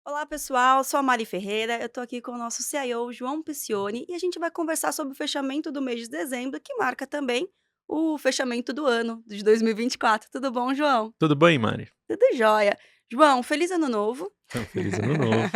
Olá pessoal, sou a Mari Ferreira, eu tô aqui com o nosso CIO João Piccioni e a gente vai conversar sobre o fechamento do mês de dezembro, que marca também o fechamento do ano de 2024. Tudo bom, João? Tudo bem, Mari? Tudo jóia. João, feliz ano novo. Feliz ano novo.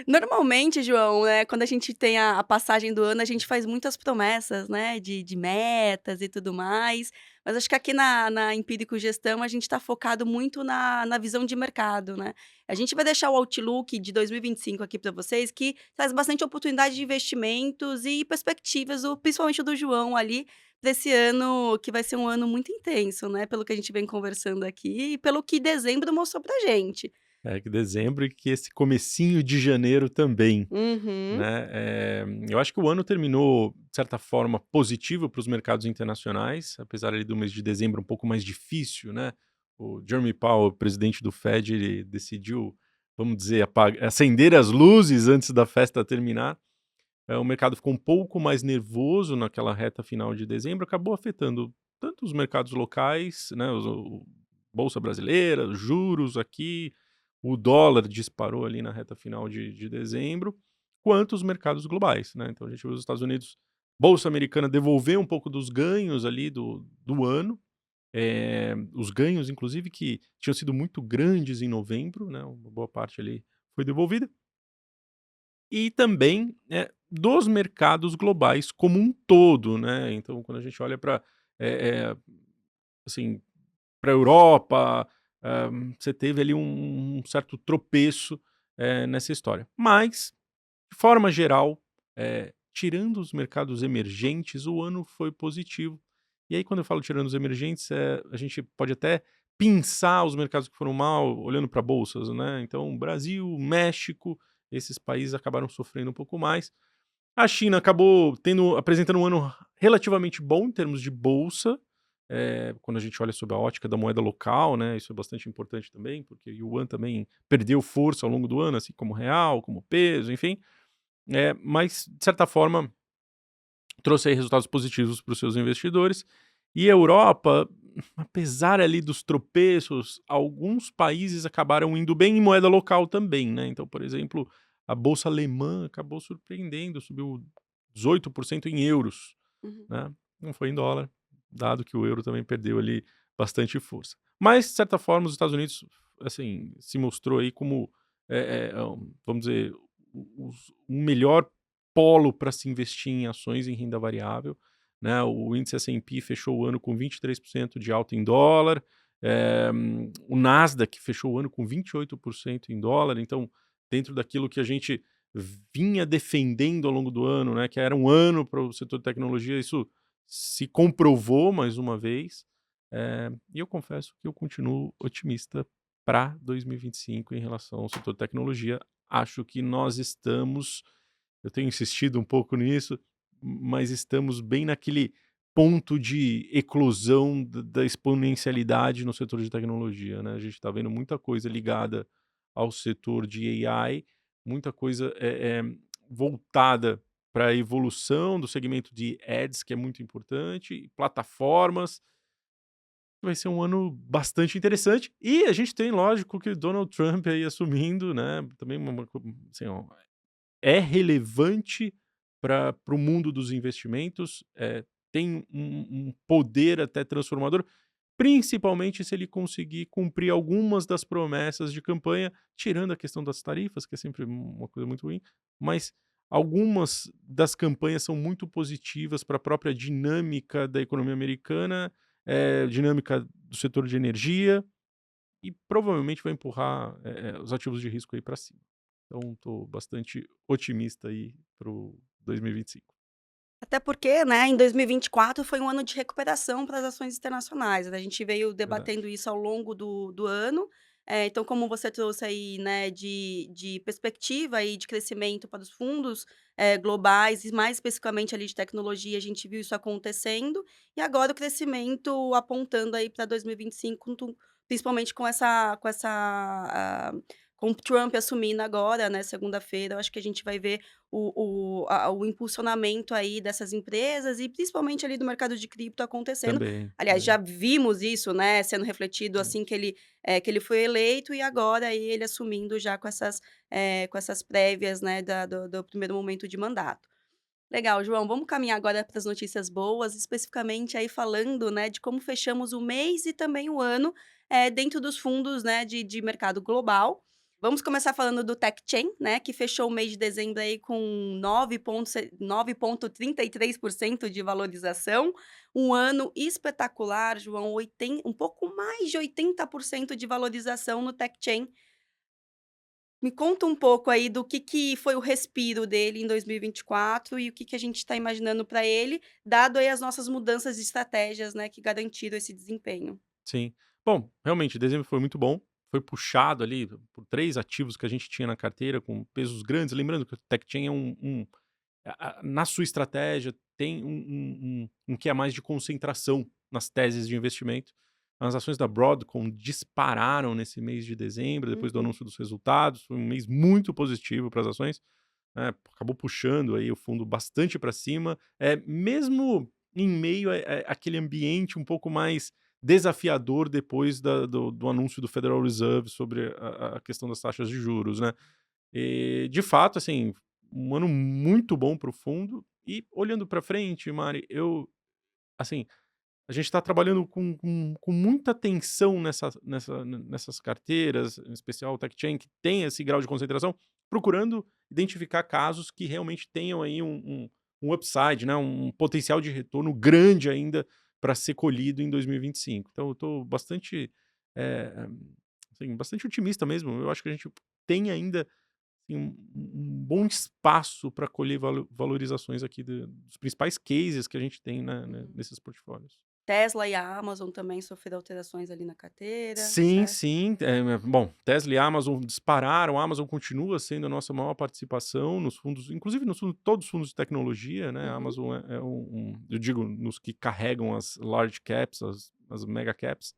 Normalmente, João, né, quando a gente tem a passagem do ano, a gente faz muitas promessas, né, de metas e tudo mais, mas acho que aqui na Empírico Gestão a gente está focado muito na visão de mercado, né. A gente vai deixar o outlook de 2025 aqui para vocês, que traz bastante oportunidade de investimentos e perspectivas, principalmente o do João ali, para esse ano que vai ser um ano muito intenso, né, pelo que a gente vem conversando aqui e pelo que dezembro mostrou pra gente. É que dezembro e que esse comecinho de janeiro também, Uhum. né. Eu acho que o ano terminou, de certa forma, positivo para os mercados internacionais, apesar ali do mês de dezembro um pouco mais difícil, né. O Jeremy Powell, presidente do Fed, ele decidiu, vamos dizer, acender as luzes antes da festa terminar. O mercado ficou um pouco mais nervoso naquela reta final de dezembro, acabou afetando tanto os mercados locais, né, bolsa brasileira, os juros aqui, o dólar disparou ali na reta final de dezembro, quanto os mercados globais, né. Então a gente viu os Estados Unidos, bolsa americana devolver um pouco dos ganhos ali do ano, os ganhos inclusive que tinham sido muito grandes em novembro, né, uma boa parte ali foi devolvida. E também, dos mercados globais como um todo, né. Então quando a gente olha para, assim, para a Europa, você teve ali um certo tropeço, nessa história. Mas, de forma geral, tirando os mercados emergentes, o ano foi positivo. E aí quando eu falo tirando os emergentes, a gente pode até pinçar os mercados que foram mal, olhando para bolsas, né. Então Brasil, México, esses países acabaram sofrendo um pouco mais. A China acabou apresentando um ano relativamente bom em termos de bolsa, quando a gente olha sob a ótica da moeda local, né, isso é bastante importante também, porque o yuan também perdeu força ao longo do ano, assim como o real, como o peso, enfim. Mas, de certa forma, trouxe aí resultados positivos para os seus investidores. E a Europa, apesar ali dos tropeços, alguns países acabaram indo bem em moeda local também, né. Então, por exemplo, a bolsa alemã acabou surpreendendo, subiu 18% em euros, Uhum. né, não foi em dólar, dado que o euro também perdeu ali bastante força. Mas, de certa forma, os Estados Unidos, assim, se mostrou aí como, vamos dizer, o melhor polo para se investir em ações em renda variável, né. O índice S&P fechou o ano com 23% de alta em dólar, o Nasdaq fechou o ano com 28% em dólar, então, dentro daquilo que a gente vinha defendendo ao longo do ano, né, que era um ano para o setor de tecnologia, isso se comprovou mais uma vez, e eu confesso que eu continuo otimista para 2025 em relação ao setor de tecnologia. Acho que nós estamos, eu tenho insistido um pouco nisso, mas estamos bem naquele ponto de eclosão da exponencialidade no setor de tecnologia, né. A gente está vendo muita coisa ligada ao setor de AI, muita coisa, voltada para a evolução do segmento de ads, que é muito importante, e plataformas. Vai ser um ano bastante interessante. E a gente tem, lógico, que o Donald Trump aí assumindo, né, também assim, ó, é relevante para o mundo dos investimentos, tem um poder até transformador, principalmente se ele conseguir cumprir algumas das promessas de campanha, tirando a questão das tarifas, que é sempre uma coisa muito ruim, mas algumas das campanhas são muito positivas para a própria dinâmica da economia americana, dinâmica do setor de energia, e provavelmente vai empurrar, os ativos de risco aí para cima. Então estou bastante otimista aí para o 2025. Até porque, né, em 2024 foi um ano de recuperação para as ações internacionais, né, a gente veio Verdade. debatendo isso ao longo do ano, então como você trouxe aí, né, de perspectiva aí de crescimento para os fundos, globais e mais especificamente ali de tecnologia, a gente viu isso acontecendo, e agora o crescimento apontando aí para 2025 principalmente com essa Com o Trump assumindo agora, né, segunda-feira, eu acho que a gente vai ver o impulsionamento aí dessas empresas e principalmente ali do mercado de cripto acontecendo. Também, Aliás, também. já vimos isso, né, sendo refletido assim que ele foi eleito e agora aí ele assumindo já com essas prévias, né, do primeiro momento de mandato. Legal, João, vamos caminhar agora para as notícias boas, especificamente aí falando, né, de como fechamos o mês e também o ano, dentro dos fundos, né, de mercado global. Vamos começar falando do TechChain, né, que fechou o mês de dezembro aí com 9,33% de valorização, um ano espetacular, João, um pouco mais de 80% de valorização no TechChain. Me conta um pouco aí do que foi o respiro dele em 2024 e o que a gente está imaginando para ele, dado aí as nossas mudanças de estratégias, né, que garantiram esse desempenho. Sim. Bom, realmente, dezembro foi muito bom. Foi puxado ali por 3 ativos que a gente tinha na carteira com pesos grandes. Lembrando que o TechChain é na sua estratégia, tem um que é mais de concentração nas teses de investimento. As ações da Broadcom dispararam nesse mês de dezembro, depois do Uhum. anúncio dos resultados. Foi um mês muito positivo para as ações, acabou puxando aí o fundo bastante para cima, mesmo em meio àquele ambiente um pouco mais desafiador depois do anúncio do Federal Reserve sobre a questão das taxas de juros, né. E, de fato, assim, um ano muito bom para o fundo e olhando para frente, Mari, assim, a gente está trabalhando com muita atenção nessas carteiras, em especial o TechChain, que tem esse grau de concentração, procurando identificar casos que realmente tenham aí um upside, né, um potencial de retorno grande ainda para ser colhido em 2025. Então eu estou bastante, eh, assim, bastante otimista mesmo. Eu acho que a gente tem ainda assim, um bom espaço para colher valorizações aqui dos principais cases que a gente tem, né, Uhum. nesses portfólios. Tesla e a Amazon também sofreram alterações ali na carteira, Sim, certo? sim. Bom, Tesla e Amazon dispararam. A Amazon continua sendo a nossa maior participação nos fundos, inclusive nos fundos, todos os fundos de tecnologia, né? A Uhum. Amazon eu digo, nos que carregam as large caps, as mega caps.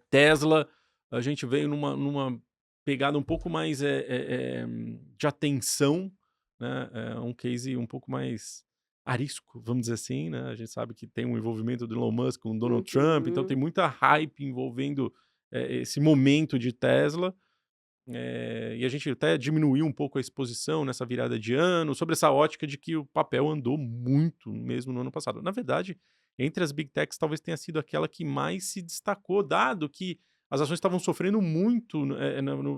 Tesla, a gente veio numa pegada um pouco mais de atenção, né? É um case um pouco mais arisco, vamos dizer assim, né? A gente sabe que tem um envolvimento do Elon Musk com o Donald Trump, então tem Uhum. muita hype envolvendo esse momento de Tesla. E a gente até diminuiu um pouco a exposição nessa virada de ano, sobre essa ótica de que o papel andou muito mesmo no ano passado. Na verdade, entre as big techs, talvez tenha sido aquela que mais se destacou, dado que as ações estavam sofrendo muito,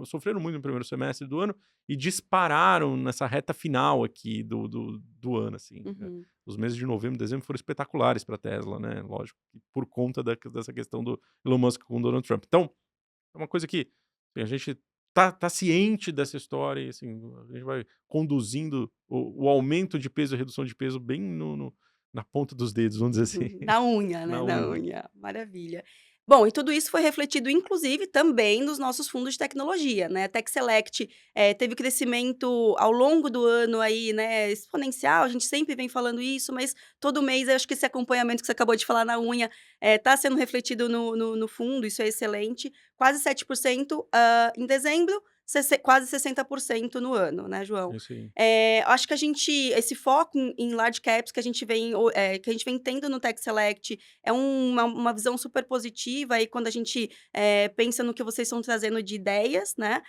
sofreram muito no primeiro semestre do ano e dispararam nessa reta final aqui do ano. Assim, né. Uhum. Os meses de novembro e dezembro foram espetaculares para a Tesla, né? Lógico, por conta dessa questão do Elon Musk com o Donald Trump. Então, é uma coisa que assim, a gente tá ciente dessa história e, assim, a gente vai conduzindo o aumento de peso e redução de peso bem na ponta dos dedos, vamos dizer assim, Na unha, né, na na unha. unha, maravilha. Bom, e tudo isso foi refletido inclusive também nos nossos fundos de tecnologia, né, a Tech Select, teve crescimento ao longo do ano aí, né, exponencial, a gente sempre vem falando isso, mas todo mês eu acho que esse acompanhamento que você acabou de falar na unha, tá sendo refletido no fundo, isso é excelente, quase 7%, em dezembro, quase 60% no ano, né, É João. isso aí. Acho que esse foco em large caps que a gente vem tendo no Tech Select é uma visão super positiva aí quando a gente, pensa no que vocês estão trazendo de ideias, né.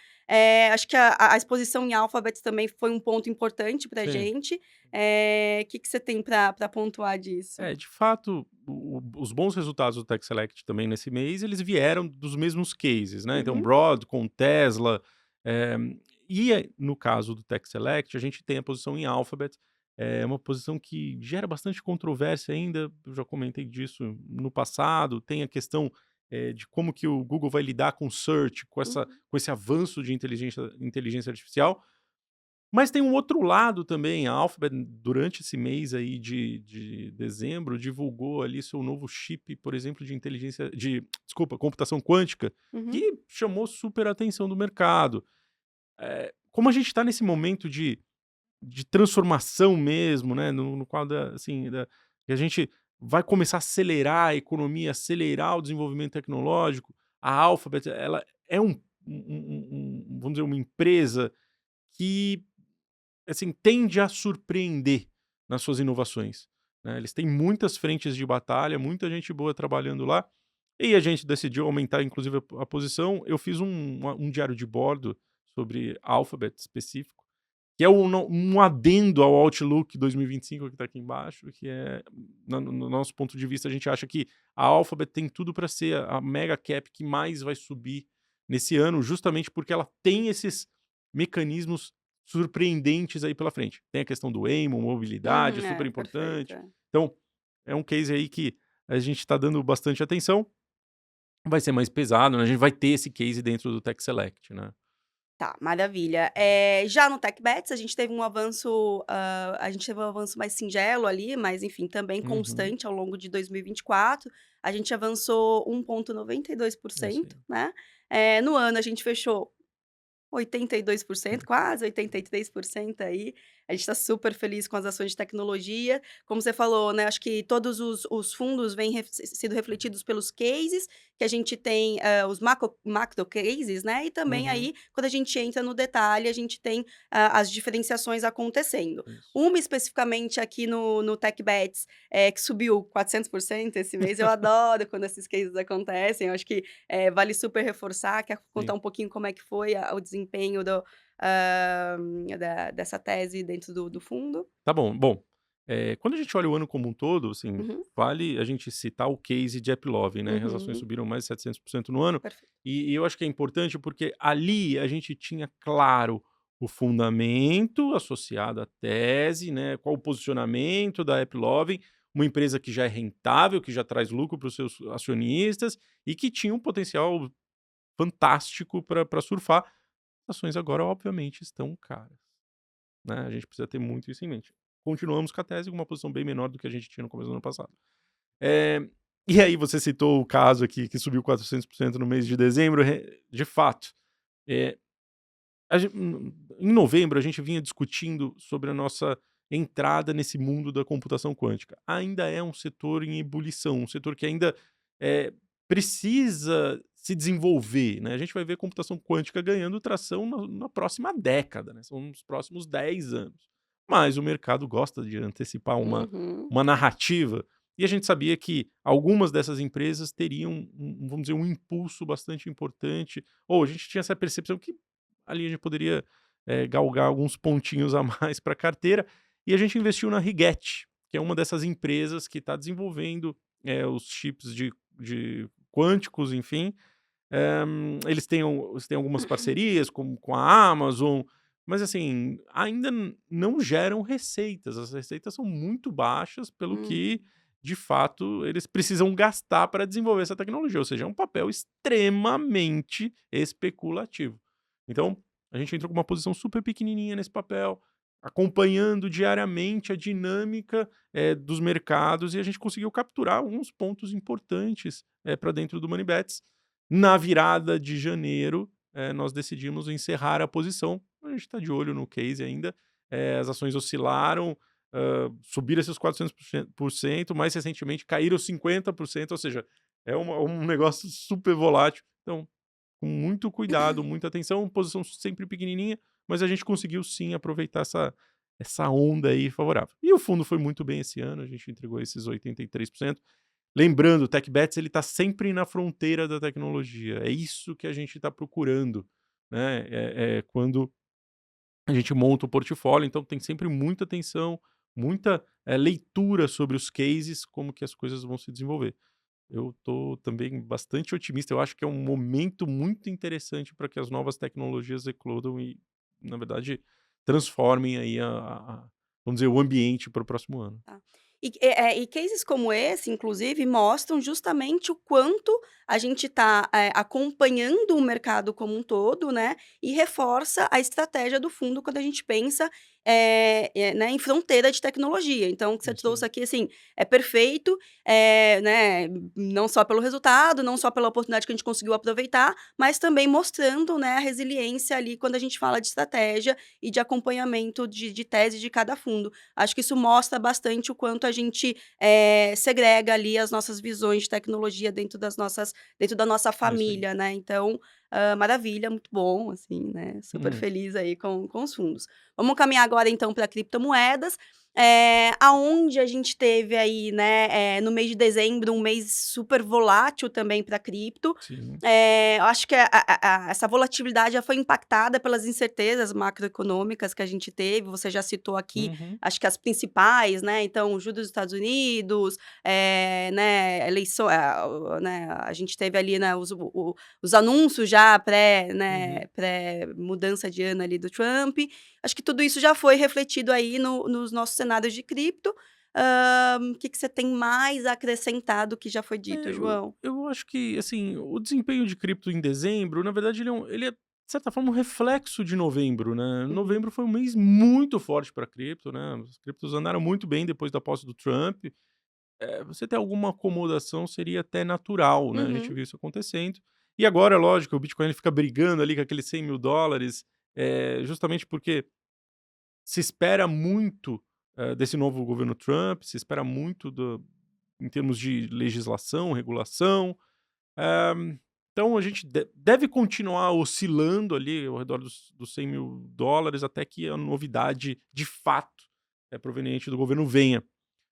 Acho que a exposição em Alphabet também foi um ponto importante pra Sim. gente. Que você tem pra pontuar disso? De fato, os bons resultados do Tech Select também nesse mês, eles vieram dos mesmos cases, né, então Uhum, Broadcom, Tesla, eh, no caso do Tech Select, a gente tem a posição em Alphabet, é uma posição que gera bastante controvérsia ainda, eu já comentei disso no passado, tem a questão, de como que o Google vai lidar com o search, uhum, com esse avanço de inteligência artificial, mas tem um outro lado também, a Alphabet durante esse mês aí de dezembro divulgou ali seu novo chip, por exemplo, desculpa, computação quântica, uhum, que chamou super atenção do mercado. Como a gente está nesse momento de transformação mesmo, né, no qual assim, que a gente vai começar a acelerar a economia, acelerar o desenvolvimento tecnológico, a Alphabet, ela é vamos dizer, uma empresa que, assim, tende a surpreender nas suas inovações, né. Eles têm muitas frentes de batalha, muita gente boa trabalhando lá, e a gente decidiu aumentar inclusive a posição. Eu fiz um diário de bordo sobre Alphabet específico, que é um adendo ao Outlook 2025 que está aqui embaixo, que é, no nosso ponto de vista, a gente acha que a Alphabet tem tudo para ser a mega cap que mais vai subir nesse ano, justamente porque ela tem esses mecanismos surpreendentes aí pela frente. Tem a questão do Waymo, mobilidade, é super Perfeito. importante. Então, é um case aí que a gente está dando bastante atenção. Vai ser mais pesado, né? A gente vai ter esse case dentro do Tech Select, né? Tá, maravilha. Já no TechBets a gente teve um avanço mais singelo ali, mas enfim, também Uhum. constante ao longo de 2024. A gente avançou É isso 1,92%, aí. né. No ano a gente fechou 82%, quase 83% aí. A gente está super feliz com as ações de tecnologia. Como você falou, né, acho que todos os fundos vêm sido refletidos pelos cases, que a gente tem, os macro cases, né, e também Uhum. aí, quando a gente entra no detalhe, a gente tem, as diferenciações acontecendo. Isso. Uma especificamente aqui no TechBets, que subiu 400% esse mês. Eu adoro quando esses cases acontecem. Eu acho que vale super reforçar. Quer contar Sim. um pouquinho como é que foi o desempenho dessa tese dentro do fundo? Tá bom. Bom, quando a gente olha o ano como um todo, assim, Uhum, vale a gente citar o case de AppLovin, né? As ações uhum, subiram mais de 700% no ano, perfeito. e eu acho que é importante porque ali a gente tinha claro o fundamento associado à tese, né? Qual o posicionamento da AppLovin, uma empresa que já é rentável, que já traz lucro para os seus acionistas e que tinha um potencial fantástico para surfar. As ações agora, obviamente, estão caras, né? A gente precisa ter muito isso em mente. Continuamos com a tese com uma posição bem menor do que a gente tinha no começo do ano passado. Eh, e aí você citou o caso aqui que subiu 400% no mês de dezembro, de fato, eh, em novembro a gente vinha discutindo sobre a nossa entrada nesse mundo da computação quântica. Ainda é um setor em ebulição, um setor que ainda precisa se desenvolver, né? A gente vai ver computação quântica ganhando tração na próxima década, né? São nos próximos 10 anos. Mas o mercado gosta de antecipar Uhum, uma narrativa, e a gente sabia que algumas dessas empresas teriam vamos dizer, um impulso bastante importante, ou a gente tinha essa percepção que ali a gente poderia, galgar alguns pontinhos a mais para a carteira, e a gente investiu na Rigetti, que é uma dessas empresas que está desenvolvendo, os chips de quânticos, enfim. Eles têm algumas parcerias com a Amazon, mas assim, ainda não geram receitas. As receitas são muito baixas pelo uhum, que, de fato, eles precisam gastar para desenvolver essa tecnologia, ou seja, é um papel extremamente especulativo. Então, a gente entrou com uma posição super pequenininha nesse papel, acompanhando diariamente a dinâmica, dos mercados, e a gente conseguiu capturar alguns pontos importantes, para dentro do Moneybets. Na virada de janeiro, nós decidimos encerrar a posição. A gente está de olho no case ainda. As ações oscilaram, subiram esses 400%, mais recentemente caíram 50%, ou seja, é um negócio super volátil. Então, com muito cuidado, muita atenção, posição sempre pequenininha, mas a gente conseguiu sim aproveitar essa onda aí favorável. E o fundo foi muito bem esse ano, a gente entregou esses 83%. Lembrando, o TechBets ele está sempre na fronteira da tecnologia. É isso que a gente está procurando, né? Quando a gente monta o portfólio, então tem sempre muita atenção, muita leitura sobre os cases, como que as coisas vão se desenvolver. Eu estou também bastante otimista. Eu acho que é um momento muito interessante para que as novas tecnologias eclodam e, na verdade, transformem aí vamos dizer, o ambiente para o próximo ano. tá. E cases como esse, inclusive, mostram justamente o quanto a gente está acompanhando o mercado como um todo, né, e reforça a estratégia do fundo quando a gente pensa, né, em fronteira de tecnologia. Então, o que É você isso trouxe aí. aqui, assim, é perfeito, né, não só pelo resultado, não só pela oportunidade que a gente conseguiu aproveitar, mas também mostrando, né, a resiliência ali quando a gente fala de estratégia e de acompanhamento de tese de cada fundo. Acho que isso mostra bastante o quanto a gente, segrega ali as nossas visões de tecnologia dentro da nossa É isso aí. família, né. Então, maravilha, muito bom, assim, né, super Uhum. feliz aí com os fundos. Vamos caminhar agora então para criptomoedas, aonde a gente teve aí, né, no mês de dezembro, um mês super volátil também para cripto. Sim. Eu acho que essa volatilidade já foi impactada pelas incertezas macroeconômicas que a gente teve, você já citou aqui, Uhum. acho que as principais, né, então o juros dos Estados Unidos, né, eleição né, a gente teve ali, né, os anúncios já Uhum. pré-mudança de ano ali do Trump. Acho que tudo isso já foi refletido aí nos nossos cenários de cripto. Que você tem mais a acrescentar do que já foi dito, João? Eu acho que, assim, o desempenho de cripto em dezembro, na verdade, ele é, de certa forma, um reflexo de novembro, né? Uhum, Novembro foi um mês muito forte para cripto, né? Os criptos andaram muito bem depois da posse do Trump. Você ter alguma acomodação seria até natural, né? A gente uhum, viu isso acontecendo. E agora, é lógico, o Bitcoin ele fica brigando ali com aqueles $100.000, justamente porque se espera muito, desse novo governo Trump, se espera muito em termos de legislação, regulação. Então a gente deve continuar oscilando ali ao redor dos $100.000 até que a novidade, de fato, proveniente do governo venha.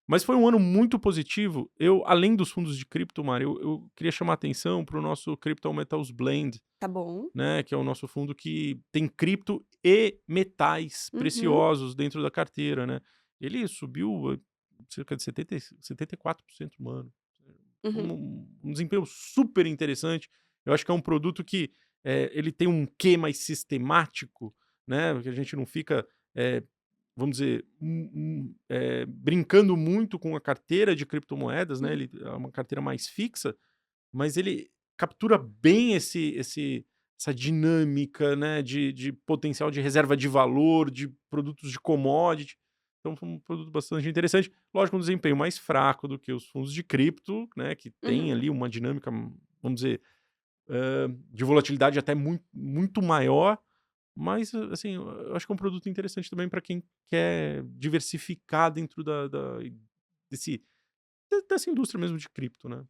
Mas foi um ano muito positivo. Eu, além dos fundos de cripto, Mari, eu queria chamar a atenção para o nosso Crypto Metals Blend, tá bom. né, que é o nosso fundo que tem cripto e metais Uhum, preciosos dentro da carteira, né. Ele subiu, cerca de 74% no ano. uhum, Um desempenho super interessante. Eu acho que é um produto que, ele tem um quê mais sistemático, né, que a gente não fica, eh, vamos dizer, brincando muito com a carteira de criptomoedas, né, uhum, ele é uma carteira mais fixa, mas ele captura bem essa dinâmica, né, de potencial de reserva de valor, de produtos de commodity. Então foi um produto bastante interessante. Lógico, um desempenho mais fraco do que os fundos de cripto, né, que tem uhum. ali uma dinâmica, vamos dizer, de volatilidade até muito maior, mas, assim, eu acho que é um produto interessante também para quem quer diversificar dentro desse dessa indústria mesmo de cripto, né.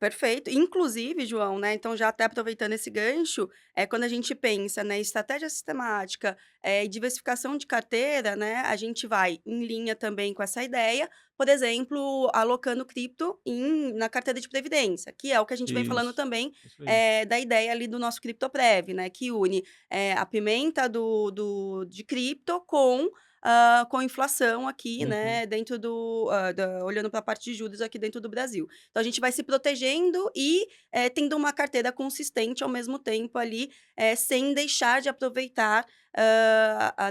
Perfeito. Inclusive, João, né, então já até aproveitando esse gancho, quando a gente pensa, né, estratégia sistemática, e diversificação de carteira, né, a gente vai em linha também com essa ideia, por exemplo, alocando cripto na carteira de previdência, que é o que a gente vem falando Isso, também, isso aí. da ideia ali do nosso CryptoPrev, né, que une, a pimenta de cripto com inflação aqui, Uhum. né, dentro olhando para a parte de juros aqui dentro do Brasil. Então a gente vai se protegendo e, tendo uma carteira consistente ao mesmo tempo ali, sem deixar de aproveitar,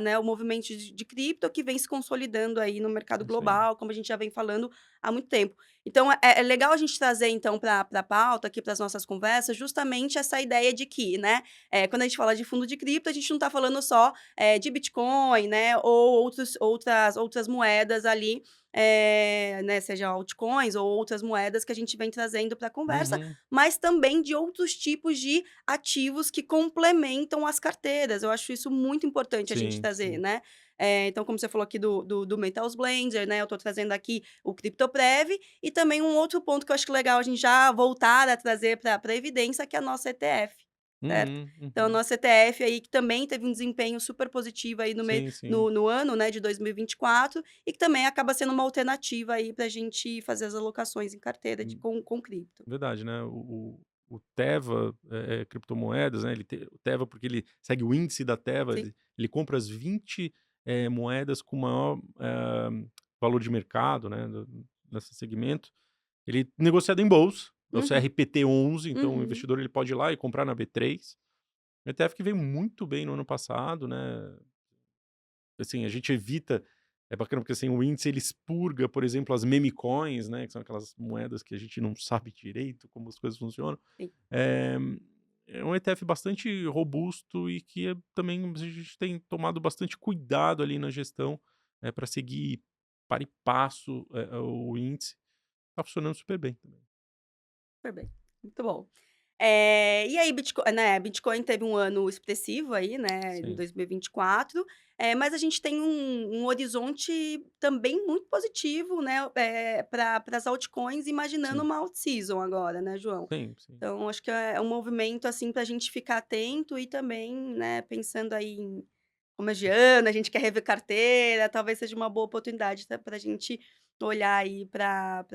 né, o movimento de cripto que vem se consolidando aí no mercado Isso aí. global, como a gente já vem falando há muito tempo. Então é legal a gente trazer então para a pauta aqui, para as nossas conversas, justamente essa ideia de que, né, quando a gente fala de fundo de cripto, a gente não está falando só, de Bitcoin, né, ou outras moedas ali, né, seja altcoins ou outras moedas que a gente vem trazendo para a conversa, Uhum. mas também de outros tipos de ativos que complementam as carteiras. Eu acho isso muito importante a gente Sim, trazer, sim. né. Então, como você falou aqui do Metals Blender, né, eu estou trazendo aqui o CryptoPrev e também um outro ponto que eu acho que legal a gente já voltar a trazer para a evidência, que é a nossa ETF, certo? Uhum, Então, a uhum. nossa ETF aí que também teve um desempenho super positivo aí Sim, sim. no ano, né, de 2024 e que também acaba sendo uma alternativa aí para a gente fazer as alocações em carteira Hum, com cripto. verdade, né, o Teva, criptomoedas, né, o Teva, porque ele segue o índice da Teva, Sim. ele compra as 20, moedas com maior, valor de mercado, né, nesse segmento. Ele negociado em bolsa, é o Uhum, CRPT11, então o uhum, investidor ele pode ir lá e comprar na B3. ETF que veio muito bem no ano passado, né. Assim, a gente evita, é bacana porque, assim, o índice ele expurga, por exemplo, as meme coins, né, que são aquelas moedas que a gente não sabe direito como as coisas funcionam. sim. Eh, é um ETF bastante robusto e que também a gente tem tomado bastante cuidado ali na gestão, para seguir para e passo, o índice. Tá funcionando super bem também. Super bem, muito bom. E aí Bitcoin teve um ano expressivo aí, né, em Sim, 2024, mas a gente tem um horizonte também muito positivo, né, pra para as altcoins, imaginando sim, uma alt season agora, né, João. sim, sim. Então acho que é um movimento, assim, para a gente ficar atento e também, né, pensando aí em começo de ano, a gente quer rever carteira, talvez seja uma boa oportunidade para a gente olhar aí para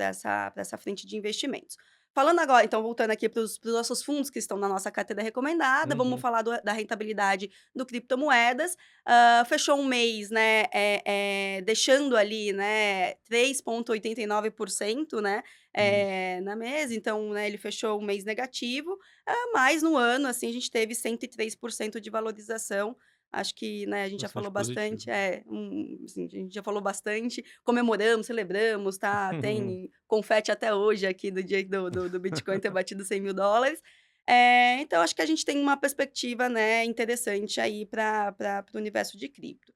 essa frente de investimentos. Falando agora então voltando aqui para os nossos fundos que estão na nossa carteira recomendada, vamos Uhum, falar da rentabilidade do criptomoedas. Fechou um mês, né, deixando ali, né, 3,89%, né, isso. na mesa, então, né, ele fechou um mês negativo, mas no ano, assim, a gente teve 103% de valorização. Acho que, né, a gente já falou Bastante positivo. bastante, assim, a gente já falou bastante, comemoramos, celebramos, tá, tem confete até hoje aqui do dia do Bitcoin ter batido $100.000. Então acho que a gente tem uma perspectiva, né, interessante aí para o universo de cripto.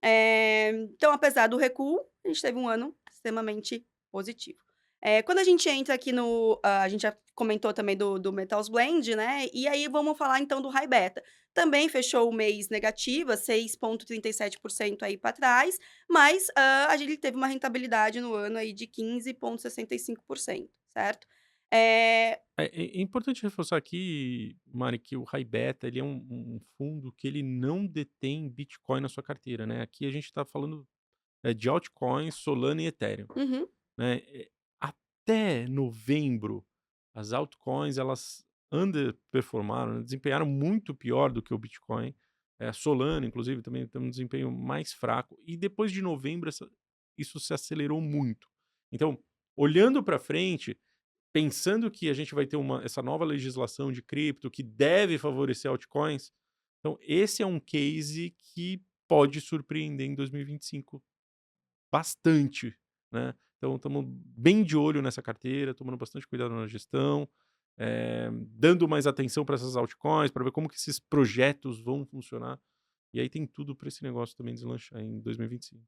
Então apesar do recuo, a gente teve um ano extremamente positivo. Quando a gente entra aqui a gente já comentou também do Metals Blend, né, e aí vamos falar então do High Beta. Também fechou o mês negativa, 6,37% aí para trás, mas, a gente teve uma rentabilidade no ano aí de 15,65%, certo? Eh É importante reforçar aqui, Mari, que o High Beta ele é um fundo que ele não detém Bitcoin na sua carteira, né. Aqui a gente está falando, de altcoins, Solana e Ethereum, uhum, né. Até novembro, as altcoins elas underperformaram, né, desempenharam muito pior do que o Bitcoin. Solana inclusive também tem um desempenho mais fraco e depois de novembro isso se acelerou muito. Então, olhando para frente, pensando que a gente vai ter essa nova legislação de cripto que deve favorecer altcoins, então esse é um case que pode surpreender em 2025 bastante, né. Então estamos bem de olho nessa carteira, tomando bastante cuidado na gestão, dando mais atenção para essas altcoins, para ver como que esses projetos vão funcionar, e aí tem tudo para esse negócio também deslanchar em 2025.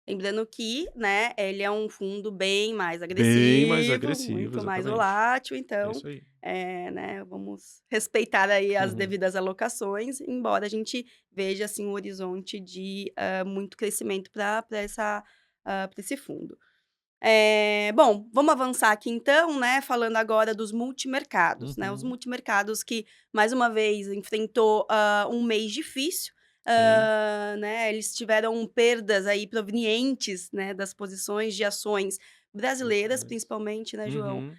lembrando que, né, ele é um fundo bem mais Bem mais agressivo, agressivo, muito mais exatamente. volátil, É então, isso aí. né, vamos respeitar aí as Uhum. devidas alocações, embora a gente veja, assim, um horizonte de, muito crescimento para esse fundo. Bom, vamos avançar aqui então, né, falando agora dos multimercados, né, os Uhum. multimercados que, mais uma vez, enfrentou, um mês difícil, Sim. né, eles tiveram perdas aí provenientes, né, das posições de ações brasileiras, Locais. principalmente, né, João. Uhum.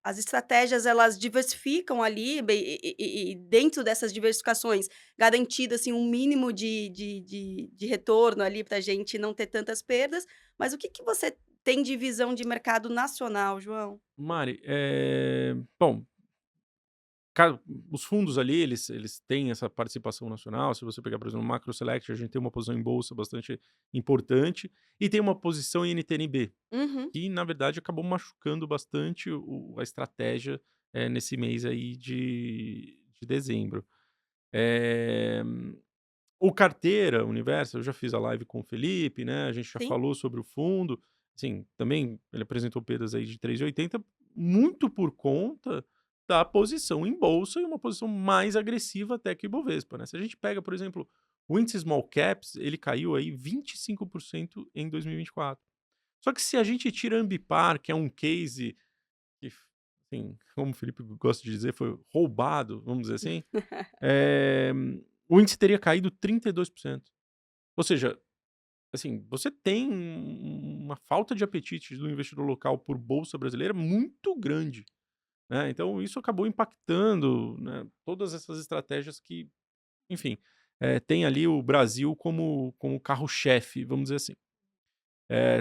As estratégias elas diversificam ali e dentro dessas diversificações, garantido, assim, um mínimo de retorno ali para a gente não ter tantas perdas, mas o que que você tem de visão de mercado nacional, João? Mari, bom, Ca os fundos ali, eles têm essa participação nacional. Se você pegar, por exemplo, o Macro Select, a gente tem uma posição em bolsa bastante importante e tem uma posição em NTN-B, Uhum. que na verdade acabou machucando bastante a estratégia, nesse mês aí de dezembro. Eh, o carteira Universo, eu já fiz a live com o Felipe, né, a gente já Sim. falou sobre o fundo, assim, também ele apresentou perdas aí de 3,80, muito por conta da posição em bolsa e uma posição mais agressiva até que o Ibovespa, né. Se a gente pega, por exemplo, o índice Small Caps, ele caiu aí 25% em 2024. Só que se a gente tira a Ambipar, que é um case que, assim, como o Felipe gosta de dizer, foi roubado, vamos dizer assim, eh, o índice teria caído 32%. Ou seja, assim, você tem uma falta de apetite do investidor local por bolsa brasileira muito grande, né. Então isso acabou impactando, né, todas essas estratégias que, enfim, tem ali o Brasil como carro-chefe, vamos dizer assim.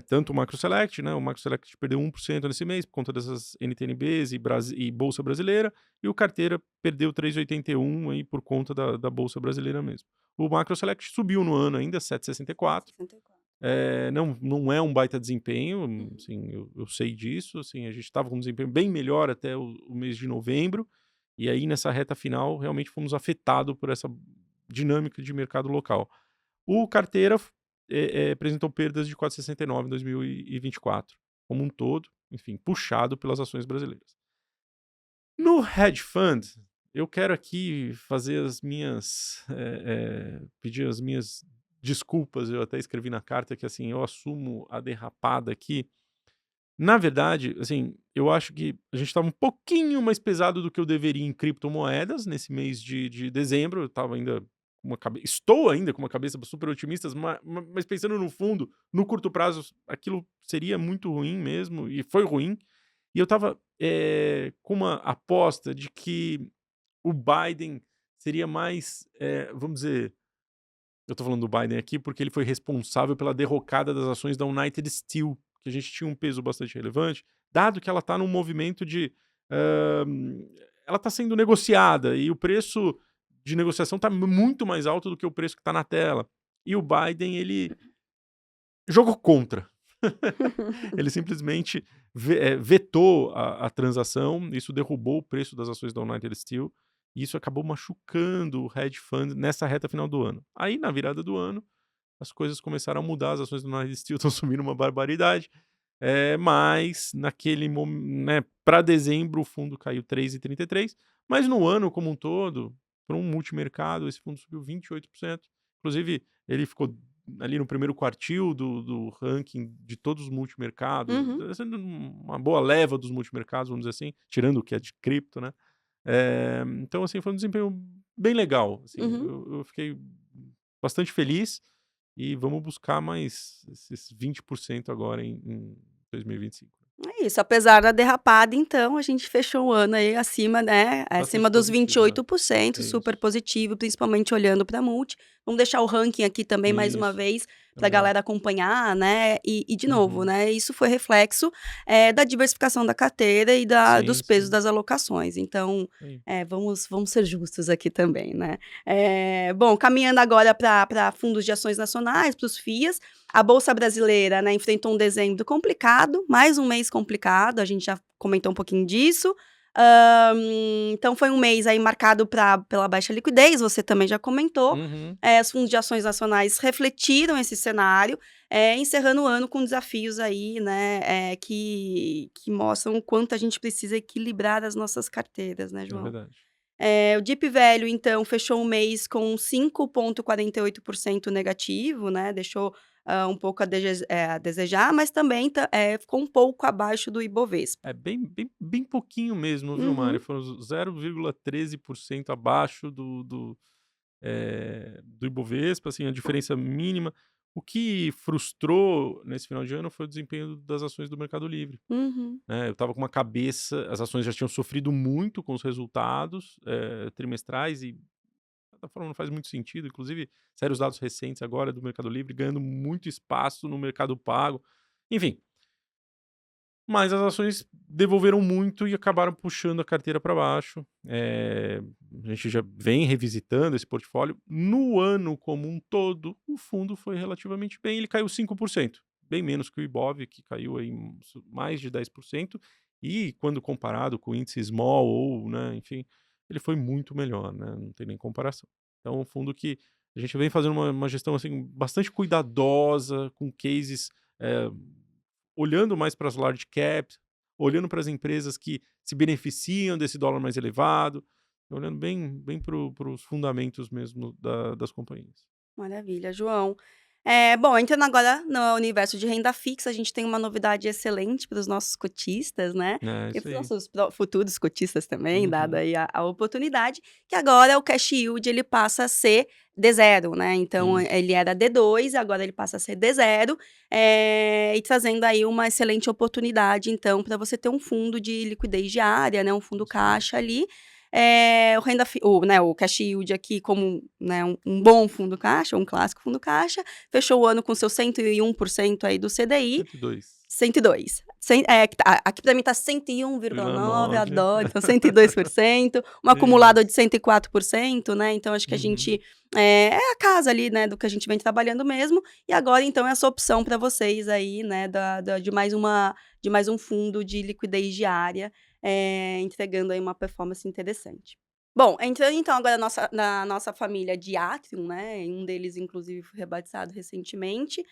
Tanto o Macro Select, né, o Macro Select perdeu 1% nesse mês por conta dessas NTN-Bs e bolsa brasileira, e o carteira perdeu 3,81 aí por conta da bolsa brasileira mesmo. O Macro Select subiu no ano ainda, 7,64. 64. Não é um baita desempenho, Uhum. assim, eu sei disso, assim, a gente estava com um desempenho bem melhor até o mês de novembro, e aí nessa reta final realmente fomos afetados por essa dinâmica de mercado local. O carteira apresentou perdas de 4,69 em 2024, como um todo, enfim, puxado pelas ações brasileiras. No hedge fund, eu quero aqui fazer pedir as minhas desculpas. Eu até escrevi na carta que, assim, eu assumo a derrapada aqui. Na verdade, assim, eu acho que a gente estava um pouquinho mais pesado do que eu deveria em criptomoedas nesse mês de dezembro. Eu estava ainda com uma cabeça, estou ainda com uma cabeça super otimista, mas pensando no fundo, no curto prazo, aquilo seria muito ruim mesmo, e foi ruim. E eu estava com uma aposta de que o Biden seria mais, vamos dizer, eu tô falando do Biden aqui porque ele foi responsável pela derrocada das ações da United Steel, que a gente tinha um peso bastante relevante, dado que ela está num movimento de. hã, ela está sendo negociada e o preço de negociação está muito mais alto do que o preço que está na tela. E o Biden, ele jogou contra. Ele simplesmente vetou a transação, isso derrubou o preço das ações da United Steel, e isso acabou machucando o hedge fund nessa reta final do ano. Aí, na virada do ano, as coisas começaram a mudar, as ações da United Steel estão subindo uma barbaridade, mas naquele momento, né, para dezembro o fundo caiu 3,33, mas no ano como um todo, para um multimercado, esse fundo subiu 28%. Inclusive, ele ficou ali no primeiro quartil do ranking de todos os multimercados, Uhum. sendo uma boa leva dos multimercados, vamos dizer assim, tirando o que é de cripto, né. Então, assim, foi um desempenho bem legal, assim, Uhum. eu fiquei bastante feliz e vamos buscar mais esses 20% agora em 2025. É isso, apesar da derrapada, então, a gente fechou o ano aí acima, né, Bastante acima dos vinte e positivo, é. oito por cento, É super isso. positivo, principalmente olhando para multi. Vamos deixar o ranking aqui também mais uma Isso, vez é para a legal. galera acompanhar, né, e de novo, Uhum. né, isso foi reflexo, da diversificação da carteira e Sim, dos pesos sim. das alocações. Então, Sim. vamos ser justos aqui também, né. Bom, caminhando agora para fundos de ações nacionais, para os FIAs, a bolsa brasileira, né, enfrentou um dezembro complicado, mais um mês complicado, a gente já comentou um pouquinho disso. Hã, então foi um mês aí marcado pela baixa liquidez, você também já comentou. Uhum. Os fundos de ações nacionais refletiram esse cenário, encerrando o ano com desafios aí, né, que mostram o quanto a gente precisa equilibrar as nossas carteiras, né, É João? verdade. O DIP velho, então, fechou o mês com 5,48% negativo, né, deixou, um pouco a desejar, mas também ficou um pouco abaixo do Ibovespa. É bem pouquinho mesmo, viu, Mari? Uhum, Foram 0,13% abaixo do Ibovespa, assim, a diferença mínima. O que frustrou nesse final de ano foi o desempenho das ações do Mercado Livre, uhum. né. Eu estava com uma cabeça, as ações já tinham sofrido muito com os resultados, trimestrais, e de certa forma não faz muito sentido. Inclusive, saíram os dados recentes agora do Mercado Livre ganhando muito espaço no mercado pago. Enfim, mas as ações devolveram muito e acabaram puxando a carteira para baixo. A gente já vem revisitando esse portfólio. No ano como um todo, o fundo foi relativamente bem, ele caiu 5%, bem menos que o Ibov, que caiu aí mais de 10%, e quando comparado com o índice small ou, né, enfim, ele foi muito melhor, né, não tem nem comparação. Então, é um fundo que a gente vem fazendo uma gestão, assim, bastante cuidadosa, com cases, eh olhando mais para as large caps, olhando para as empresas que se beneficiam desse dólar mais elevado, olhando bem para os fundamentos mesmo das companhias. Maravilha, João. Bom, entrando agora no universo de renda fixa, a gente tem uma novidade excelente para os nossos cotistas, né, É, e isso para os aí. nossos futuros cotistas também, dada Uhum. aí a oportunidade, que agora o cash yield ele passa a ser D0, né, então Isso. ele era D2, agora ele passa a ser D0, e trazendo aí uma excelente oportunidade, então, para você ter um fundo de liquidez diária, né, um fundo Isso aí. caixa ali, o cash yield aqui como, né, um bom fundo caixa, um clássico fundo caixa, fechou o ano com seu 101% aí do CDI, 102. 102. Aqui para mim tá 101,9, 9. adoro, então 102%, um acumulado de Isso. 104%, né, então acho que a Uhum. gente, é a casa ali, né, do que a gente vem trabalhando mesmo, e agora então é essa opção para vocês aí, né, de mais um fundo de liquidez diária, entregando aí uma performance interessante. Bom, entrando então agora na nossa família de Atrium, né, um deles inclusive foi rebatizado recentemente,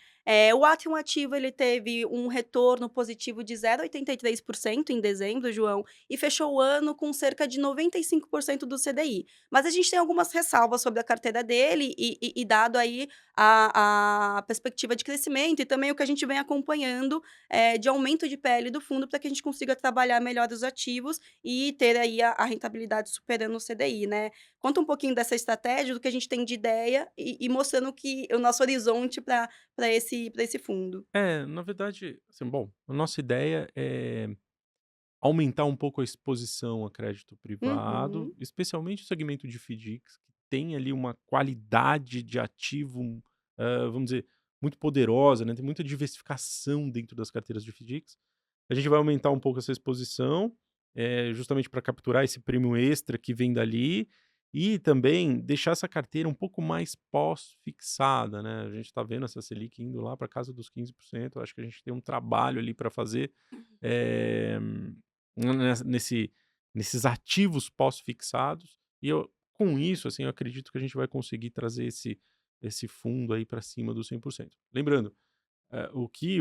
O Atrium Ativo ele teve um retorno positivo de 0,83% em dezembro, João, e fechou o ano com cerca de 95% do CDI. Mas a gente tem algumas ressalvas sobre a carteira dele e dado aí a perspectiva de crescimento e também o que a gente vem acompanhando, de aumento de PL do fundo para que a gente consiga trabalhar melhor os ativos e ter aí a rentabilidade superando o CDI, né. Conta um pouquinho dessa estratégia, do que a gente tem de ideia e mostrando que o nosso horizonte para esse fundo. Na verdade, assim, bom, a nossa ideia é aumentar um pouco a exposição a crédito privado, Uhum, especialmente o segmento de FIDICs, que tem ali uma qualidade de ativo, vamos dizer, muito poderosa, né, tem muita diversificação dentro das carteiras de FIDICs. A gente vai aumentar um pouco essa exposição, justamente para capturar esse prêmio extra que vem dali, e também deixar essa carteira um pouco mais pós-fixada, né. A gente está vendo essa Selic indo lá para casa dos 15%, eu acho que a gente tem um trabalho ali para fazer, eh nesse nesses ativos pós-fixados, e eu com isso, assim, eu acredito que a gente vai conseguir trazer esse fundo aí para cima dos 100%. Lembrando, o que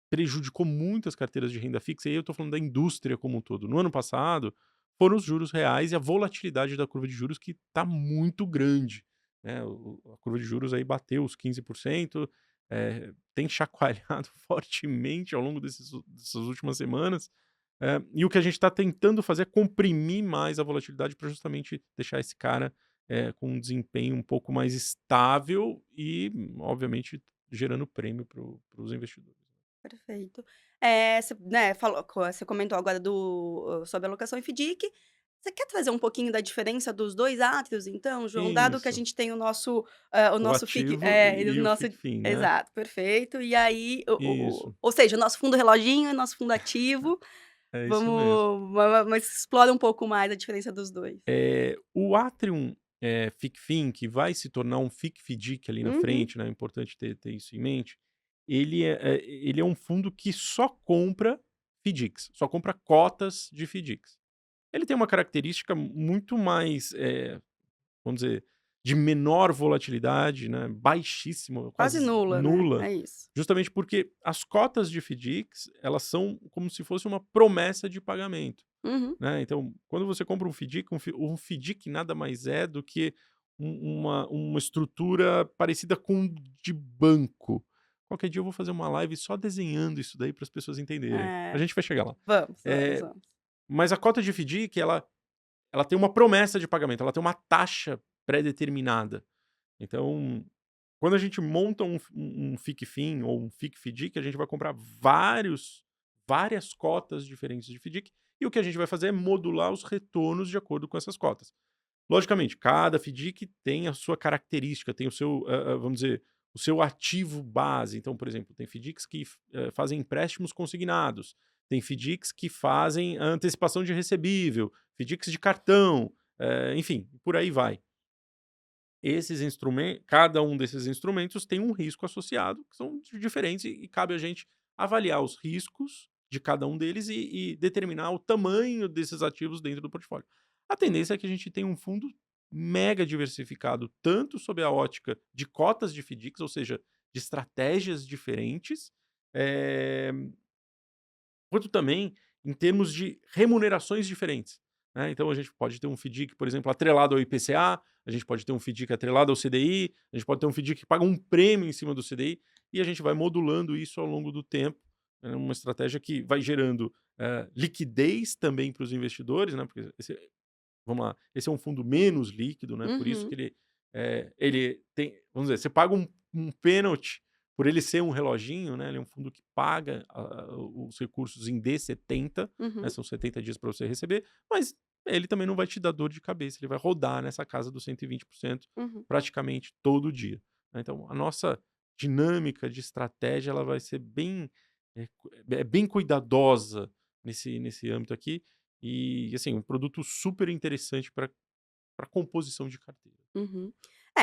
prejudicou muito as carteiras de renda fixa, e aí eu estou falando da indústria como um todo. No ano passado, foram os juros reais e a volatilidade da curva de juros que está muito grande, né, a curva de juros aí bateu os 15%, tem chacoalhado fortemente ao longo dessas últimas semanas, e o que a gente está tentando fazer é comprimir mais a volatilidade para justamente deixar esse cara, com um desempenho um pouco mais estável e, obviamente, gerando prêmio para os investidores. perfeito. Você, né, você comentou agora sobre a alocação em FDIC. Você quer trazer um pouquinho da diferença dos 2 átrios então, João? Dado que a Isso, gente tem o o nosso FIC ativo e o e o nosso FICFIN, né. exato, perfeito. E aí, Isso, ou seja, o nosso fundo reloginho e nosso fundo ativo. é isso mesmo. Vamos mas explora um pouco mais a diferença dos 2. O Atrium, FICFIN, que vai se tornar um FIC-FIDIC ali na Uhum, frente, né, é importante ter isso em mente, ele é um fundo que só compra FIDICs, só compra cotas de FIDICs. Ele tem uma característica muito mais, vamos dizer, de menor volatilidade, né, baixíssima, quase quase nula, né, nula, é isso. justamente porque as cotas de FIDICs, elas são como se fosse uma promessa de pagamento, Uhum. né. Então, quando você compra um FIDIC, um FIDIC nada mais é do que uma estrutura parecida com de banco. Qualquer dia eu vou fazer uma live só desenhando isso daí para as pessoas entenderem. A É, gente vai chegar lá. vamos, vamos, Eh, vamos. mas a cota de FIDIC, ela tem uma promessa de pagamento, ela tem uma taxa pré-determinada. Então, quando a gente monta um FICFIN ou um FIC-FIDIC, a gente vai comprar várias cotas diferentes de FIDIC, e o que a gente vai fazer é modular os retornos de acordo com essas cotas. Logicamente, cada FIDIC tem a sua característica, tem o seu, vamos dizer, o seu ativo base. Então, por exemplo, tem FIDICs que fazem empréstimos consignados, tem FIDICs que fazem a antecipação de recebível, FIDICs de cartão, enfim, por aí vai. Cada um desses instrumentos tem um risco associado, que são diferentes, e cabe a gente avaliar os riscos de cada um deles e determinar o tamanho desses ativos dentro do portfólio. A tendência é que a gente tenha um fundo mega diversificado, tanto sob a ótica de cotas de FIDICs, ou seja, de estratégias diferentes, eh, quanto também em termos de remunerações diferentes, né. Então a gente pode ter um FIDIC, por exemplo, atrelado ao IPCA, a gente pode ter um FIDIC atrelado ao CDI, a gente pode ter um FIDIC que paga um prêmio em cima do CDI, e a gente vai modulando isso ao longo do tempo, uma estratégia que vai gerando, liquidez também para os investidores, né, porque vamos lá, esse é um fundo menos líquido, né, por isso que Uhum, ele tem, vamos dizer, você paga um pênalti por ele ser um reloginho, né, ele é um fundo que paga os recursos em D70, né, uhum, são 70 dias para você receber, mas ele também não vai te dar dor de cabeça, ele vai rodar nessa casa dos 120% uhum. praticamente todo dia, né. Então a nossa dinâmica de estratégia, ela vai ser bem cuidadosa nesse âmbito aqui, e, assim, um produto super interessante para composição de carteira. Uhum.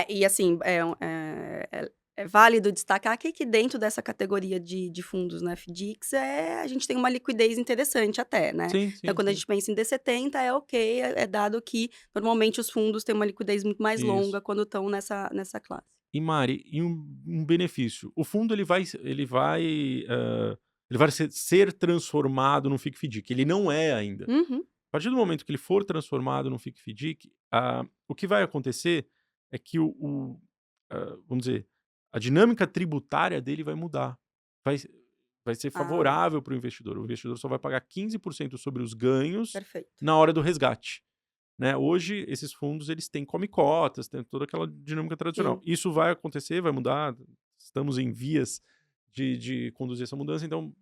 E assim, é válido destacar que dentro dessa categoria de fundos, né, FDICs, a gente tem uma liquidez interessante até, né. Sim, Então sim, quando a sim. gente pensa em D70 é ok, é dado que normalmente os fundos têm uma liquidez muito mais longa Isso. quando estão nessa classe. E Mari, e um benefício, o fundo ele vai ser transformado num FIC-FDIC, ele não é ainda. Uhum. A partir do momento que ele for transformado num FIC-FDIC, o que vai acontecer é que vamos dizer, a dinâmica tributária dele vai mudar. Vai vai ser Ah, favorável para o investidor. O investidor só vai pagar 15% sobre os ganhos perfeito. na hora do resgate, né. Hoje, esses fundos, eles têm come-cotas, tem toda aquela dinâmica tradicional. Sim. Isso vai acontecer, vai mudar, estamos em vias de conduzir essa mudança, então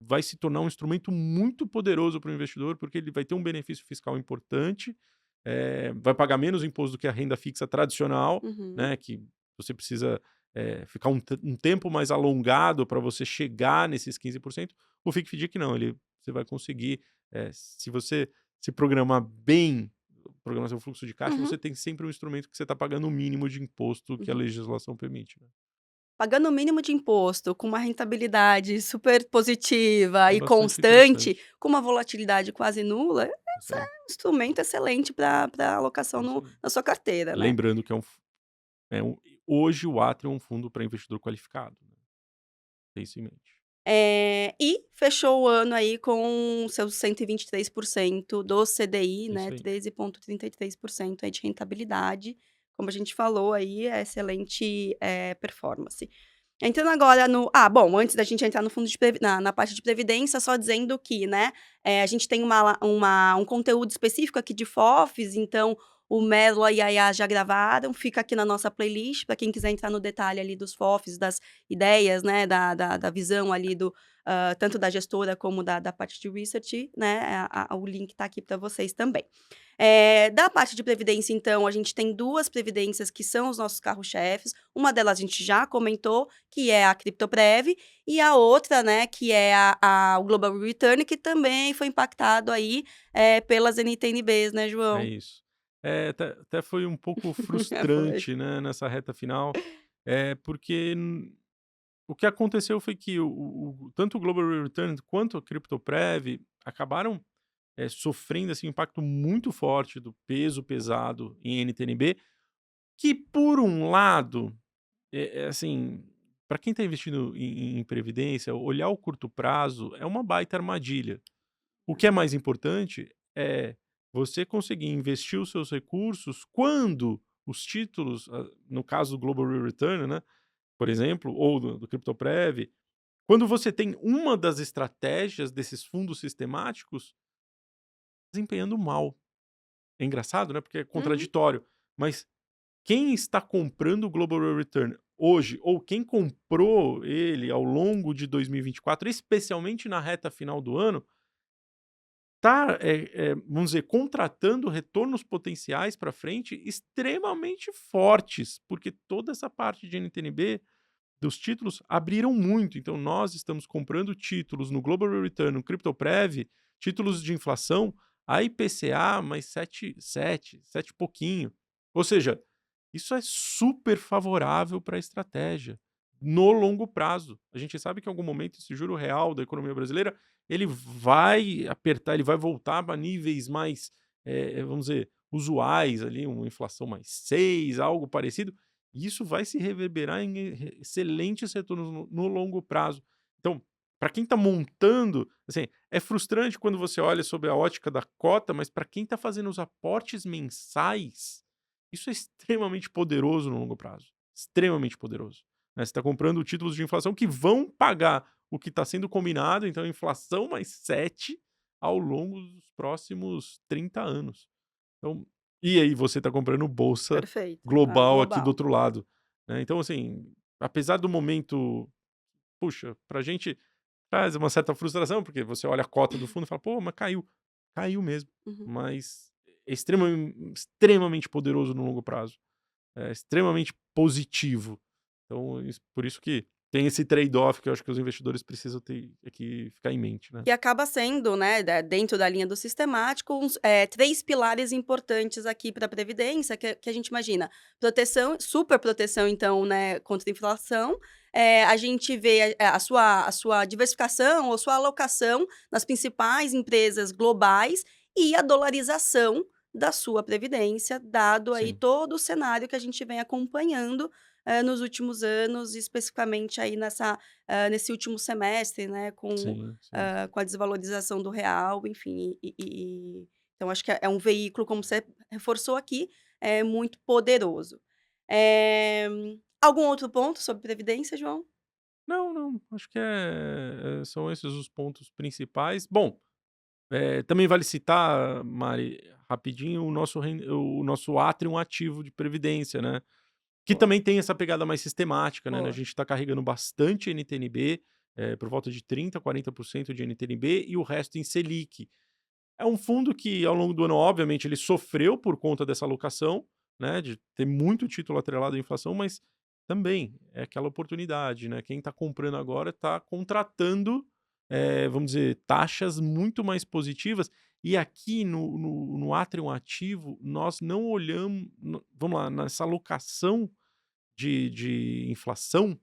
vai se tornar um instrumento muito poderoso para o investidor, porque ele vai ter um benefício fiscal importante, vai pagar menos imposto do que a renda fixa tradicional, Uhum. né, que você precisa, ficar um tempo mais alongado para você chegar nesses 15%. O FIC-FDIC não, você vai conseguir, se você se programar bem, programar seu fluxo de caixa, Uhum. você tem sempre um instrumento que você está pagando o mínimo de imposto que a Uhum. legislação permite, né. Pagando o mínimo de imposto, com uma rentabilidade super positiva É e bastante constante, interessante. com uma volatilidade quase nula, Isso esse é aí, um instrumento excelente para alocação é isso aí. na sua carteira, né. Lembrando que é um hoje o Atrio é um fundo para investidor qualificado, né, tem isso em mente. E fechou o ano aí com seus 123% do CDI, É né, isso aí. 13,33% aí de rentabilidade. Como a gente falou aí, é excelente, performance. Entrando agora bom, antes da gente entrar no fundo de previ na parte de previdência, só dizendo que, né, a gente tem um conteúdo específico aqui de FOFs, então o Melo e a Yaya já gravaram, fica aqui na nossa playlist para quem quiser entrar no detalhe ali dos FOFs, das ideias, né, da visão ali tanto da gestora como da parte de research, né, o link está aqui para vocês também. Da parte de previdência, então, a gente tem 2 previdências que são os nossos carro-chefes. Uma delas a gente já comentou, que é a Criptoprev, e a outra, né, que é o Global Return, que também foi impactado aí, pelas NTNBs, né, É João? isso. Até foi um pouco Foi. frustrante, né, nessa reta final, porque o que aconteceu foi que tanto o Global Return quanto a Cryptoprev acabaram, sofrendo, assim, um impacto muito forte do peso pesado em NTNB, que por um lado, assim, para quem está investindo em previdência, olhar o curto prazo é uma baita armadilha. O que é mais importante é você conseguir investir os seus recursos quando os títulos, no caso do Global Real Return, né, por exemplo, ou do Cryptoprev, quando você tem uma das estratégias desses fundos sistemáticos desempenhando mal. É engraçado, né, porque é Uhum. contraditório, mas quem está comprando o Global Real Return hoje, ou quem comprou ele ao longo de 2024, especialmente na reta final do ano, tá, vamos dizer, contratando retornos potenciais para frente extremamente fortes, porque toda essa parte de NTNB dos títulos abriram muito. Então, nós estamos comprando títulos no Global Return, no Cryptoprev, títulos de inflação, a IPCA mais 7 e pouquinho. Ou seja, isso é super favorável para a estratégia no longo prazo. A gente sabe que em algum momento esse juro real da economia brasileira ele vai apertar, ele vai voltar para níveis mais, vamos dizer, usuais ali, uma inflação mais 6, algo parecido, e isso vai se reverberar em excelentes retornos no longo prazo. Então, para quem está montando, assim, é frustrante quando você olha sob a ótica da cota, mas para quem está fazendo os aportes mensais, isso é extremamente poderoso no longo prazo. Extremamente poderoso. Né? Você está comprando títulos de inflação que vão pagar o que está sendo combinado, então inflação mais 7 ao longo dos próximos 30 anos. Então, e aí você está comprando bolsa Perfeito. global aqui do Global. outro lado, né. Então, assim, apesar do momento, puxa, pra gente traz uma certa frustração, porque você olha a cota do fundo e fala: "Pô, mas caiu". Caiu mesmo, Uhum. mas é extremamente poderoso no longo prazo, é extremamente positivo. Então, por isso que tem esse trade-off que eu acho que os investidores precisam ter que ficar em mente, né. Que acaba sendo, né, dentro da linha do sistemático, 3 pilares importantes aqui para a previdência, que a gente imagina. Proteção, super proteção, então, né, contra a inflação. A gente vê a sua diversificação ou sua alocação nas principais empresas globais e a dolarização, da sua previdência, dado aí Sim, todo o cenário que a gente vem acompanhando, nos últimos anos, especificamente aí nesse último semestre, né, sim, sim. com a desvalorização do real, enfim, então acho que é um veículo, como você reforçou aqui, é muito poderoso. Eh, Algum outro ponto sobre previdência, João? Não, não, acho que são esses os pontos principais. Bom, também vale citar, Mari, rapidinho, o nosso Atrium ativo de previdência, né, que Boa, também tem essa pegada mais sistemática, né, a boa. gente está carregando bastante NTN-B, por volta de 30, 40% de NTN-B e o resto em Selic. É um fundo que ao longo do ano, obviamente, ele sofreu por conta dessa alocação, né, de ter muito título atrelado à inflação, mas também é aquela oportunidade, né, quem está comprando agora está contratando, vamos dizer, taxas muito mais positivas. E aqui no Atrium Ativo, nós não olhamos vamos lá, nessa alocação de inflação,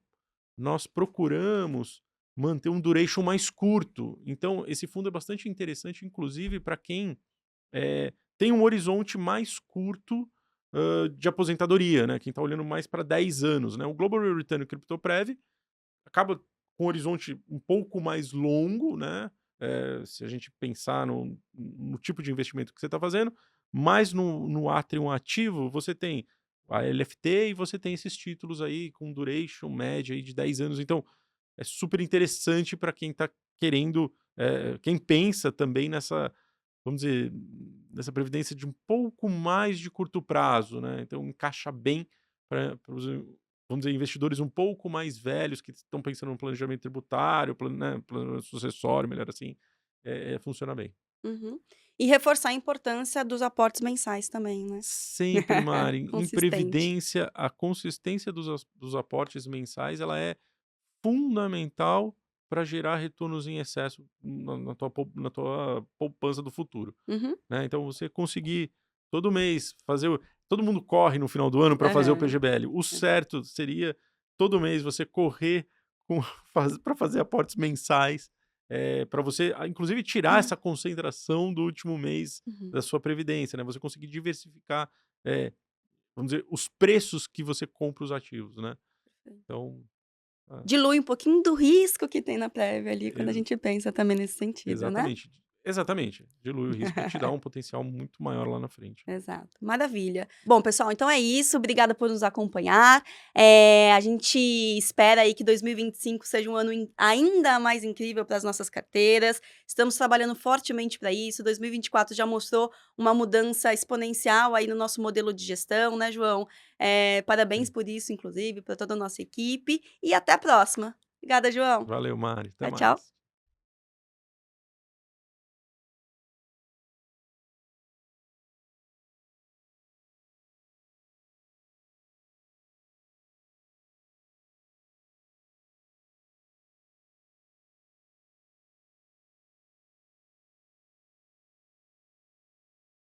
nós procuramos manter um duration mais curto. Então, esse fundo é bastante interessante, inclusive para quem tem um horizonte mais curto de aposentadoria, né? Quem está olhando mais para 10 anos, né? O Global Real Return e o CryptoPrev acaba com um horizonte um pouco mais longo, né? Se a gente pensar no tipo de investimento que você está fazendo, mas no Atrium ativo você tem a LFT e você tem esses títulos aí com duration média aí de 10 anos. Então, é super interessante para quem está querendo, quem pensa também nessa, vamos dizer, nessa previdência de um pouco mais de curto prazo, né? Então encaixa bem para os, vamos dizer, investidores um pouco mais velhos que estão pensando no planejamento tributário, né, planejamento sucessório, melhor assim, funciona bem. Uhum. E reforçar a importância dos aportes mensais também, né. Sempre, Mari, em Consistente. previdência, a consistência dos aportes mensais, ela é fundamental para gerar retornos em excesso na tua poupança do futuro, Uhum. né. Então você conseguir todo mês fazer todo mundo corre no final do ano para fazer o Aham. PGBL. O É. certo seria todo mês você correr com para fazer aportes mensais, para você, inclusive tirar essa concentração do último mês Uhum. da sua previdência, né, você conseguir diversificar, eh, vamos dizer, os preços que você compra os ativos, né. Então, ah, Dilui um pouquinho do risco que tem na prévia ali, quando a exa gente pensa também nesse sentido, né. exatamente, exatamente. Dilui o risco e te dá um potencial muito maior lá na frente. Exato, maravilha. Bom, pessoal, então é isso, obrigada por nos acompanhar. A gente espera aí que 2025 seja um ano ainda mais incrível para as nossas carteiras. Estamos trabalhando fortemente para isso. 2024 já mostrou uma mudança exponencial aí no nosso modelo de gestão, né, João? Parabéns Sim. por isso, inclusive, para toda a nossa equipe. E até a próxima. Obrigada, João. Valeu, Mari. Até Tchau, tchau. mais.